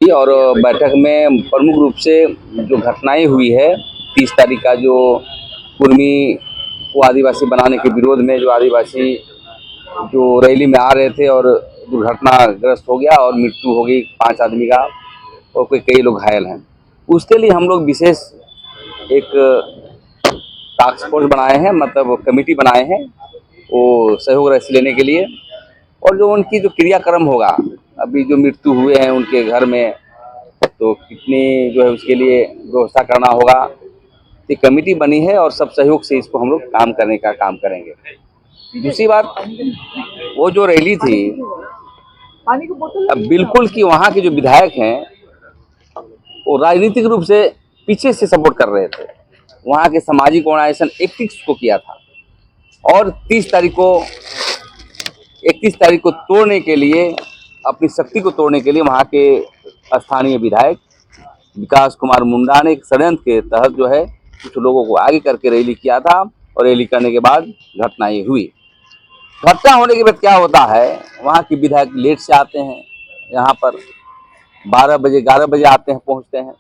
और बैठक में प्रमुख रूप से जो घटनाएं हुई है 30 तारीख का, जो कुर्मी को आदिवासी बनाने के विरोध में जो आदिवासी जो रैली में आ रहे थे और दुर्घटनाग्रस्त हो गया और मृत्यु हो गई 5 आदमी का, और कई लोग घायल हैं। उसके लिए हम लोग विशेष एक टास्क फोर्स बनाए हैं, मतलब कमेटी बनाए हैं वो सहयोग रैली लेने के लिए। और जो उनकी जो क्रियाक्रम होगा, अभी जो मृत्यु हुए हैं उनके घर में, तो कितनी जो है उसके लिए व्यवस्था करना होगा। ये कमेटी बनी है और सब सहयोग से इसको हम लोग काम करने का काम करेंगे। दूसरी बात, वो जो रैली थी, अब बिल्कुल कि वहाँ के जो विधायक हैं वो राजनीतिक रूप से पीछे से सपोर्ट कर रहे थे। वहाँ के सामाजिक ऑर्गेनाइजेशन 31 को किया था और 31 तारीख को तोड़ने के लिए, अपनी शक्ति को तोड़ने के लिए वहाँ के स्थानीय विधायक विकास कुमार मुंडा ने एक षड्यंत्र के तहत जो है कुछ लोगों को आगे करके रैली किया था। और रैली करने के बाद घटना ये हुई। घटना होने के बाद क्या होता है, वहाँ के विधायक लेट से आते हैं, यहाँ पर 12 बजे 11 बजे आते हैं, पहुँचते हैं।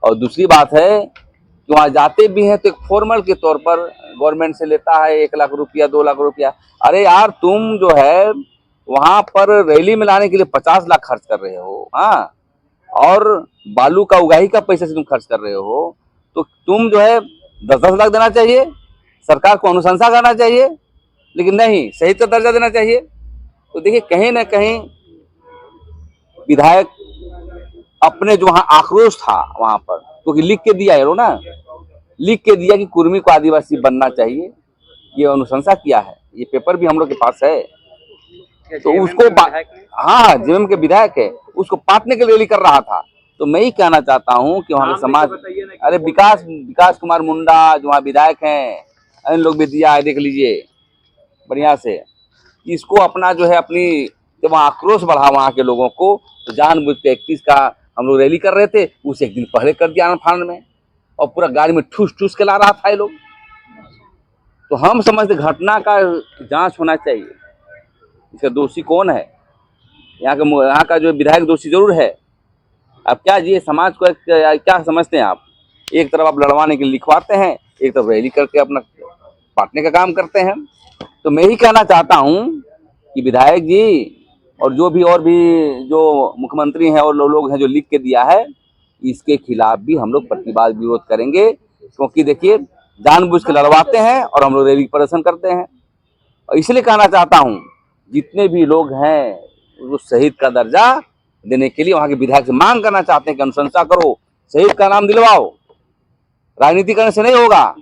और दूसरी बात है कि वहाँ जाते भी हैं तो एक फॉर्मल के तौर पर गवर्नमेंट से लेता है 1 लाख रुपया 2 लाख रुपया। अरे यार, तुम जो है वहाँ पर रैली में लाने के लिए 50 लाख खर्च कर रहे हो, हाँ, और बालू का उगाही का पैसे से तुम खर्च कर रहे हो, तो तुम जो है 10-10 लाख देना चाहिए, सरकार को अनुशंसा करना चाहिए, लेकिन नहीं, शहीद का दर्जा देना चाहिए। तो देखिए, कहीं ना कहीं विधायक अपने जो वहाँ आक्रोश था वहाँ पर, क्योंकि लिख के दिया है ना, लिख के दिया कि कुर्मी को आदिवासी बनना चाहिए, ये अनुशंसा किया है, ये पेपर भी हम लोग के पास है। तो उसको हाँ, जेएमएम के विधायक है, उसको पाटने के लिए रैली कर रहा था। तो मैं ही कहना चाहता हूँ कि वहाँ के समाज, अरे विकास कुमार मुंडा जो वहाँ विधायक हैं, इन लोग भी दिया है, देख लीजिए बढ़िया से। इसको अपना जो है अपनी, जब वहाँ आक्रोश बढ़ा वहाँ के लोगों को, तो जानबूझ के 31 का हम लोग रैली कर रहे थे, उसे एक दिन पहले कर दिया आनंद में, और पूरा गाड़ी में ठूस ठूस के ला रहा था ये लोग। तो हम समझते घटना का जांच होना चाहिए, इसका दोषी कौन है। यहाँ का जो विधायक दोषी जरूर है। अब क्या जी, समाज को क्या समझते हैं आप, एक तरफ आप लड़वाने के लिए लिखवाते हैं, एक तरफ रैली करके अपना बांटने का काम करते हैं। तो मैं ही कहना चाहता हूँ कि विधायक जी और भी जो मुख्यमंत्री हैं और लोग हैं जो लिख के दिया है, इसके खिलाफ भी हम लोग प्रतिवाद विरोध करेंगे। क्योंकि देखिए, जानबूझ के लड़वाते हैं और हम लोग रैली प्रदर्शन करते हैं। और इसलिए कहना चाहता हूँ, जितने भी लोग हैं वो शहीद का दर्जा देने के लिए वहाँ के विधायक से मांग करना चाहते हैं कि अनुशंसा करो, शहीद का नाम दिलवाओ, राजनीति करने से नहीं होगा।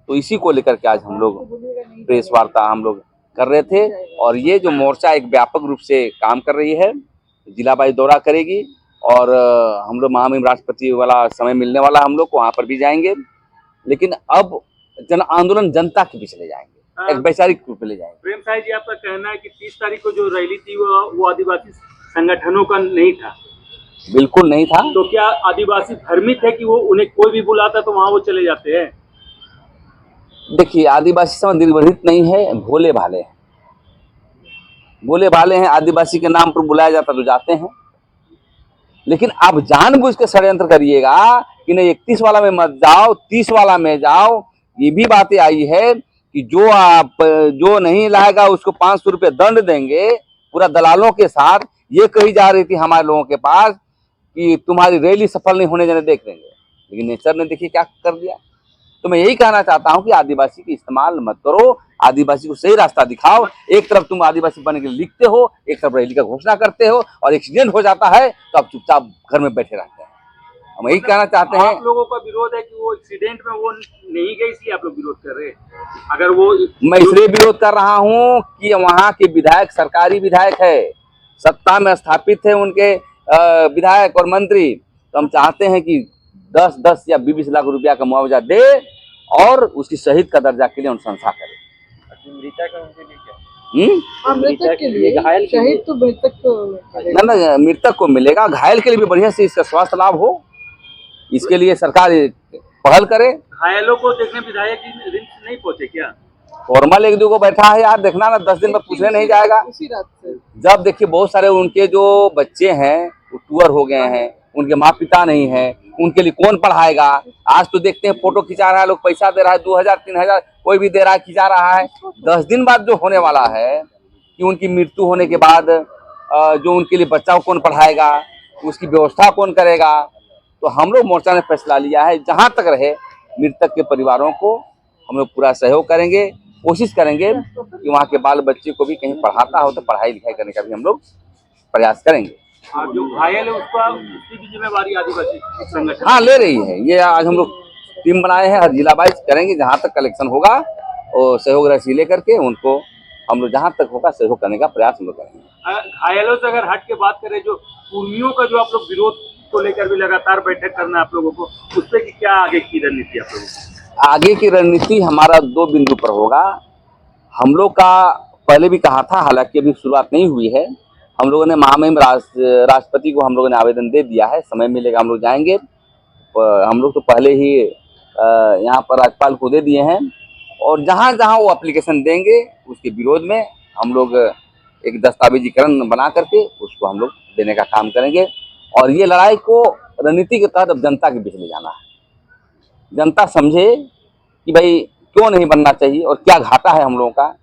तो इसी को लेकर के आज हम लोग प्रेस वार्ता हम लोग कर रहे थे। और ये जो मोर्चा एक व्यापक रूप से काम कर रही है, जिला वाइज दौरा करेगी, और हम लोग महामहिम राष्ट्रपति वाला समय मिलने वाला, हम लोग वहाँ पर भी जाएंगे। लेकिन अब जन आंदोलन जनता के बीच ले जाएंगे, एक वैचारिक रूप में ले जाएंगे। प्रेम साहब जी, आपका कहना है कि 30 तारीख को जो रैली थी वो आदिवासी संगठनों का नहीं था? बिल्कुल नहीं था। तो क्या आदिवासी भ्रमित है कि वो उन्हें कोई भी बुलाता तो वहाँ वो चले जाते हैं? देखिए, आदिवासी समाज निर्भरित नहीं है, भोले भाले हैं, भोले भाले हैं। आदिवासी के नाम पर बुलाया जाता तो जाते हैं। लेकिन आप जानबूझ के षड्यंत्र करिएगा कि नहीं 31 वाला में मत जाओ, 30 वाला में जाओ। ये भी बातें आई है कि जो नहीं लाएगा उसको 500 रुपये दंड देंगे, पूरा दलालों के साथ। ये कही जा रही थी हमारे लोगों के पास कि तुम्हारी रैली सफल नहीं होने देने, देख लेंगे। लेकिन नेचर ने देखिए क्या कर दिया। तो मैं यही कहना चाहता हूं कि आदिवासी की इस्तेमाल मत करो, आदिवासी को सही रास्ता दिखाओ। एक तरफ तुम आदिवासी बनने के लिए लिखते हो, एक तरफ रैली का घोषणा करते हो, और एक्सीडेंट हो जाता है तो आप चुपचाप घर में बैठे रहते हैं। हम यही कहना चाहते हैं। आप लोगों का विरोध है कि वो एक्सीडेंट में वो नहीं गए, इसलिए आप लोग विरोध कर रहे हैं? अगर वो, मैं इसलिए विरोध कर रहा हूँ कि वहाँ के विधायक सरकारी विधायक है, सत्ता में स्थापित है उनके विधायक और मंत्री। तो हम चाहते हैं कि 10-10 या 20 लाख रुपया का मुआवजा दे और उसकी शहीद का दर्जा के लिए अनुशंसा करे। मृतक के लिए, शहीद तो मृतक को ना मृतक को मिलेगा, घायल के लिए भी बढ़िया से इसका स्वास्थ्य लाभ हो, इसके लिए सरकार पहल करे। घायलों को देखने विधायक रिम्स नहीं पहुंचे क्या? फॉर्मल 1-2 को बैठा है यार, देखना ना, 10 दिन में पूछने नहीं जाएगा। उसी रात से जब देखिए बहुत सारे उनके जो बच्चे हैं टूअर हो गए हैं, उनके माँ पिता नहीं है, उनके लिए कौन पढ़ाएगा। आज तो देखते हैं फोटो खिंचा रहा है लोग, पैसा दे रहा है 2000 3000 कोई भी दे रहा है, खिंचा रहा है। 10 दिन बाद जो होने वाला है कि उनकी मृत्यु होने के बाद जो उनके लिए बच्चा को कौन पढ़ाएगा, उसकी व्यवस्था कौन करेगा। तो हम लोग मोर्चा ने फैसला लिया है जहां तक रहे मृतक के परिवारों को हम लोग पूरा सहयोग करेंगे, कोशिश करेंगे कि वहाँ के बाल बच्चे को भी कहीं पढ़ाता हो तो पढ़ाई लिखाई करने का भी हम लोग प्रयास करेंगे। और जो घायल है उसकी भी जिम्मेवारी आदिवासी संगठन हाँ ले रही है। ये आज हम लोग टीम बनाए हैं, हर जिला वाइज करेंगे, जहाँ तक कलेक्शन होगा और सहयोग राशि लेकर के उनको हम लोग जहाँ तक होगा सहयोग करने का प्रयास हम लोग करेंगे। घायलों से अगर हट के बात करें, जो कुर्मियों का जो आप लोग विरोध को लेकर भी लगातार बैठक करना आप लोगों को, उस पर क्या आगे की रणनीति आप लोगों की? आगे की रणनीति हमारा 2 बिंदु पर होगा। हम लोग का पहले भी कहा था, हालांकि अभी शुरुआत नहीं हुई है। हम लोगों ने महामहिम राष्ट्रपति को हम लोगों ने आवेदन दे दिया है, समय मिलेगा हम लोग जाएंगे। हम लोग तो पहले ही यहाँ पर राज्यपाल को दे दिए हैं और जहाँ जहाँ वो एप्लीकेशन देंगे उसके विरोध में हम लोग एक दस्तावेजीकरण बना करके उसको हम लोग देने का काम करेंगे। और ये लड़ाई को रणनीति के तहत अब जनता के बीच ले जाना है। जनता समझे कि भाई क्यों नहीं बनना चाहिए और क्या घाटा है हम लोगों का।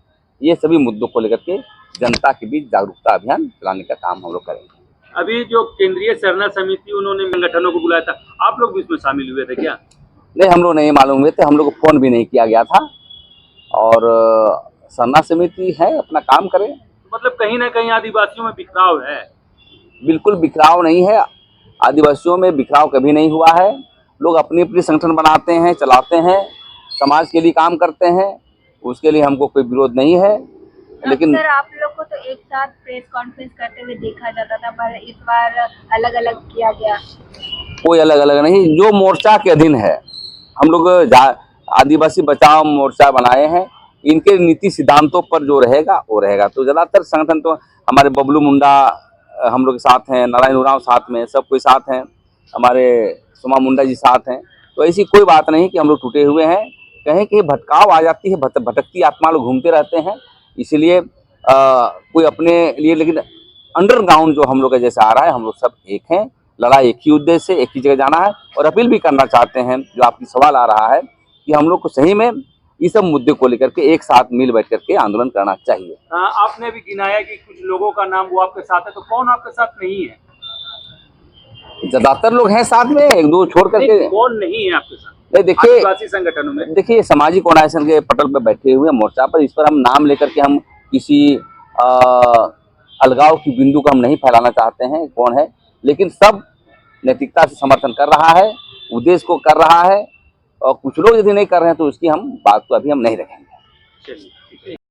ये सभी मुद्दों को लेकर के जनता के बीच जागरूकता अभियान चलाने का काम हम लोग करेंगे। अभी जो केंद्रीय सरना समिति उन्होंने संगठनों को बुलाया था, आप लोग भी इसमें शामिल हुए थे क्या? नहीं, हम लोग नहीं मालूम हुए थे, हम लोग को फोन भी नहीं किया गया था। और सरना समिति है, अपना काम करे। मतलब कहीं ना कहीं आदिवासियों में बिखराव है? बिल्कुल बिखराव नहीं है, आदिवासियों में बिखराव कभी नहीं हुआ है। लोग अपनी अपनी संगठन बनाते हैं, चलाते हैं, समाज के लिए काम करते हैं, उसके लिए हमको कोई विरोध नहीं है। लेकिन सर आप लोग को तो एक साथ प्रेस कॉन्फ्रेंस करते हुए देखा जाता था, पर इस बार अलग अलग किया गया। कोई अलग अलग नहीं, जो मोर्चा के अधीन है। हम लोग आदिवासी बचाओ मोर्चा बनाए हैं, इनके नीति सिद्धांतों पर जो रहेगा वो रहेगा। तो ज़्यादातर संगठन तो हमारे बबलू मुंडा हम लोग के साथ हैं, नारायण उरांव साथ में, सब कोई साथ हैं, हमारे सोमा मुंडा जी साथ हैं। तो ऐसी कोई बात नहीं कि हम लोग टूटे हुए हैं। कहीं कहीं भटकाव आ जाती है, भटकती आत्मा लोग घूमते रहते हैं, इसीलिए कोई अपने लिए। लेकिन अंडरग्राउंड जो हम लोग का जैसे आ रहा है, हम लोग सब एक हैं, लड़ाई एक ही उद्देश्य से, एक ही जगह जाना है। और अपील भी करना चाहते हैं, जो आपकी सवाल आ रहा है कि हम लोग को सही में इस सब मुद्दे को लेकर के एक साथ मिल बैठ करके आंदोलन करना चाहिए। आपने भी गिनाया कि कुछ लोगों का नाम वो आपके साथ है, तो कौन आपके साथ नहीं है? ज्यादातर लोग हैं साथ में, एक दो छोड़ करके। कौन नहीं है आपके साथ? देखिए, आदिवासी संगठनों में देखिए सामाजिक ऑर्गेनाइजेशन के पटल पर बैठे हुए मोर्चा पर, इस पर हम नाम लेकर के हम किसी अलगाव की बिंदु को हम नहीं फैलाना चाहते हैं कौन है। लेकिन सब नैतिकता से समर्थन कर रहा है, उद्देश्य को कर रहा है। और कुछ लोग यदि नहीं कर रहे हैं तो उसकी हम बात को अभी हम नहीं रखेंगे। चलिए।